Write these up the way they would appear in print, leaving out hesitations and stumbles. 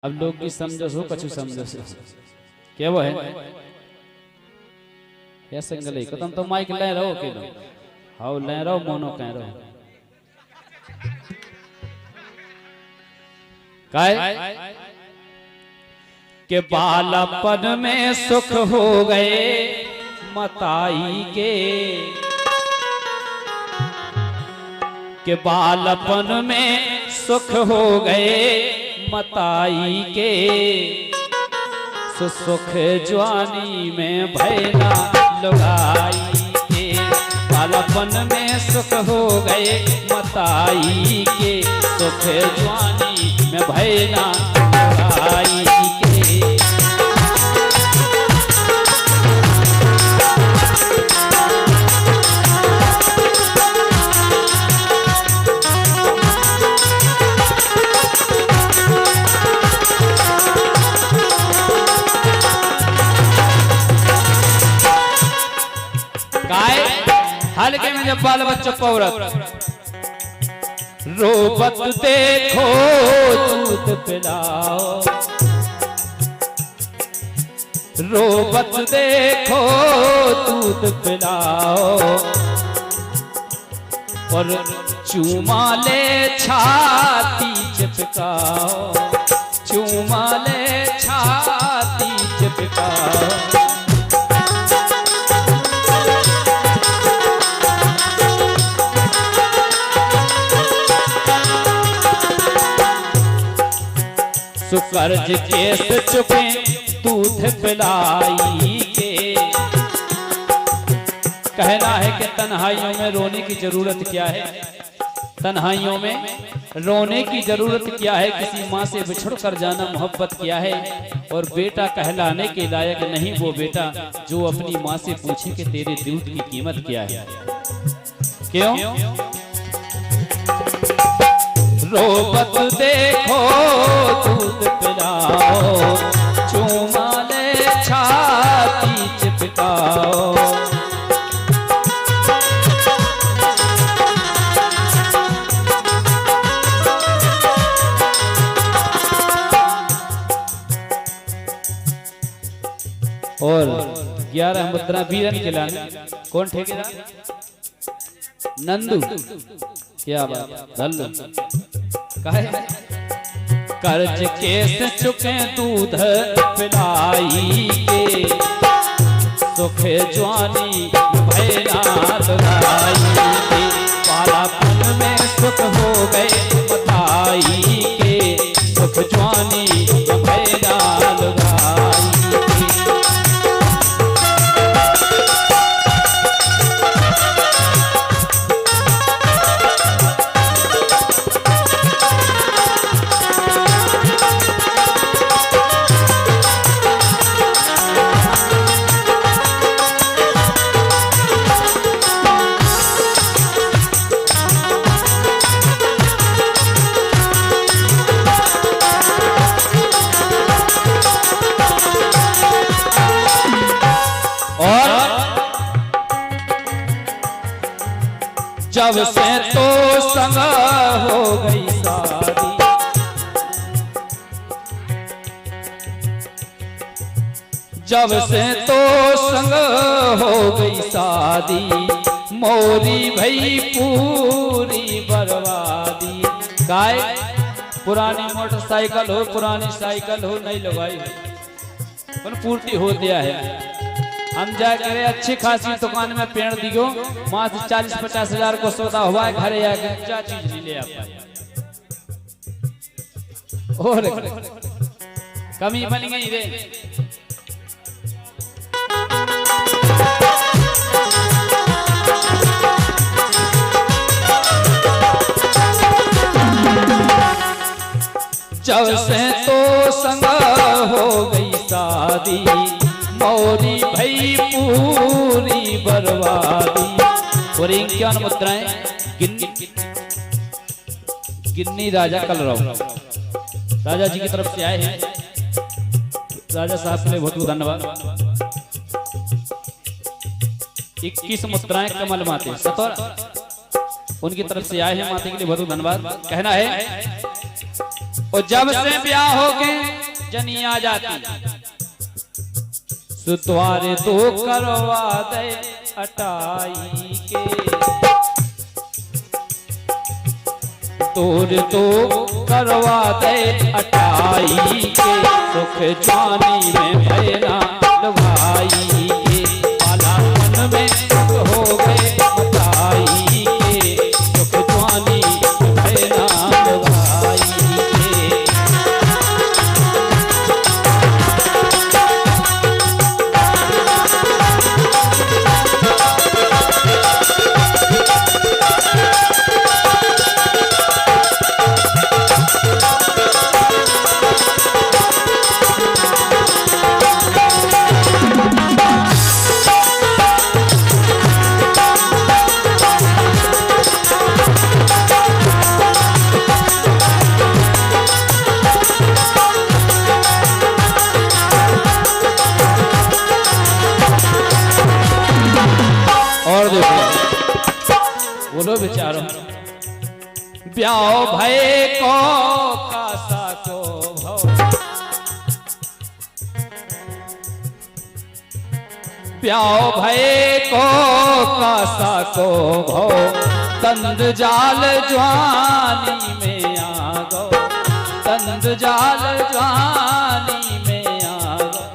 अब लोग की समझो सो कछु समझो से क्या वो है या संगले को तुम तो माइक ले रहो के लो हाउ ले रहो मोनो कह रहो काय के बालपन में सुख हो गए मताई के बालपन में सुख हो गए मताई के सुख जवानी में भैला लुगाई के बालपन में सुख हो गए मताई के सुख जवानी में भैला लुगाई के हल्के में जब बाल बच्चा पौरत रोबत देखो दूध पिलाओ रोबत देखो दूध पिलाओ और चूमा ले छाती चिपकाओ चूमा ले छाती चिपकाओ कर्ज केस चुके दूध पिलाई के कहना है कि तन्हाइयों में रोने की जरूरत क्या है तन्हाइयों में रोने की जरूरत क्या है किसी माँ से बिछुड़ कर जाना मोहब्बत क्या है और बेटा कहलाने के लायक नहीं वो बेटा जो अपनी माँ से पूछे कि तेरे दूध की कीमत क्या है क्यों रोबत देखो दूध पिलाओ चूमा ले छाती चिपकाओ और 11 मुद्रा बीरन के लाने कौन ठेकेदार नंदू क्या बात धल्लू कर्ज केस चुके दूध पिलाई के सुख जवानी भैला लुगाई के बालापन में सुख हो गए मताई के सुख जवानी भैला लुगाई जब से तो संग हो गई शादी जब से तो संग हो गई शादी मोरी भई पूरी बर्बादी गाय पुरानी मोटरसाइकिल हो पुरानी साइकिल हो नहीं लगाई पर पूर्ति हो दिया है हम जा करे अच्छी खासी दुकान में पेड़ दियो वहां से 40-50 हजार को सौदा हुआ है घरे आके क्या चीज नहीं ले आ पाए और कमी बन गई रे जब से तो संग हो गई शादी मौरी भई पूरी बर्बादी और क्या मुद्राएं गिन्नी राजा कलरव राजा जी की तरफ से आए हैं राजा साहब के लिए बहुत बहुत धन्यवाद 21 मुद्राएं कमल माते सतोरा उनकी तरफ से आए हैं माते के लिए बहुत बहुत धन्यवाद कहना है और जब से ब्याह हो गए जनी आ जाती सुतवारे तो करवा दे अटाई के, तोर तो करवा दे अटाई के, सुख जवानी में भैना भाई के, पाला मन में सुख हो गए बताई के, सुख जवानी में भैना भाई के। और देखो बोलो बेचारो ब्याह भय को कासा को भव, ब्याह भय को कासा को भव, तंद जाल जवानी में आ गो, तंद जाल जवानी में आ गो।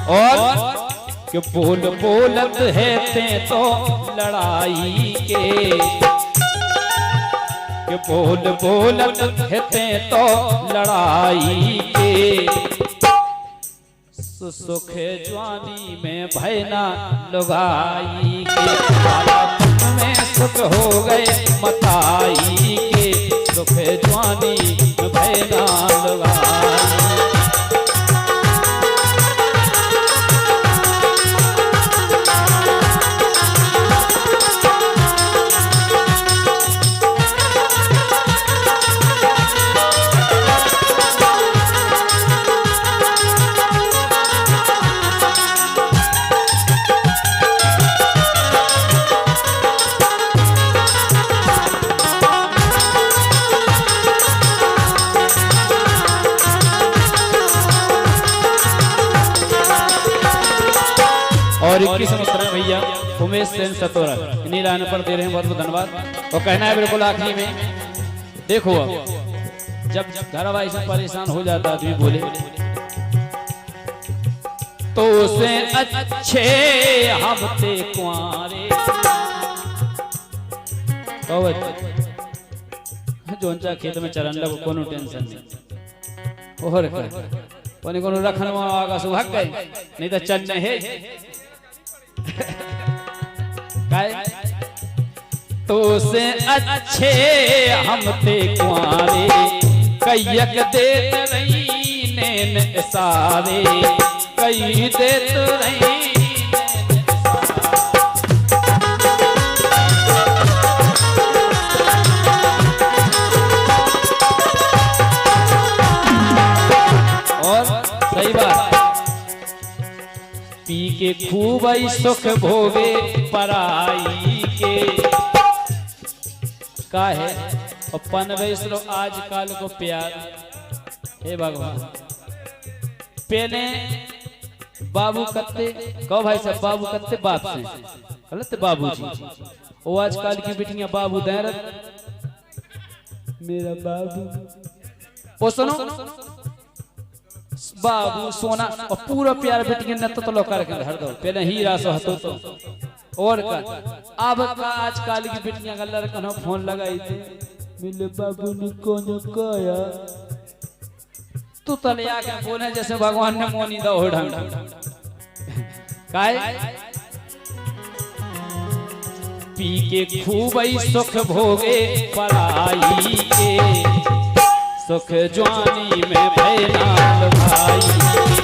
और कि बोल बोलत है ते तो लड़ाई के, कि बोल बोलत है ते तो लड़ाई के, सुख जवानी में भैना लुगाई के, पालापन में सुख हो गए मताई के, सुख जवानी में भैना लुगाई। और 21 मित्र भैया उमेश सेन सतोरा इन्हीं लाइन पर दे रहे हैं, बहुत बहुत धन्यवाद। और कहना है बिल्कुल आखिरी में, देखो जब घरवाली से परेशान हो जाता आदमी बोले तो उसे अच्छे हमते कुंवारे जोनचा खेत में चरण लगो कोनो टेंशन नहीं, और कोनी कोनो रखन में आगा सुभाग गए नहीं तो चल नहीं है तो से अच्छे हम थे कुआरे, कैयक देत रही नैन सारे, कई देत रही और सही बात पी के खूब सुख भोगे पराई के, का है अपन वैसलो आजकल को प्यार। हे भगवान पहले बाबू कत्ते कहो भाई साहब, बाबू कत्ते बाप से गलत बाबू जी, वो आजकल की बेटियां बाबू दैरत मेरा बाबू, वो सुनो बाबू सोना और पूरा प्यार बेटी न तो लो करके धर दो, पहले हीरा सो हतो तो और का अब का आजकल की बेटियां गल्ला कनो फोन लगाई थी मिले बाबू ने कौन कया तू तले आके बोले जैसे भगवान ने मोनी दा हो ढंग काय पी के खूब सुख भोगे पराई के, सुख जवानी में भैना भाई।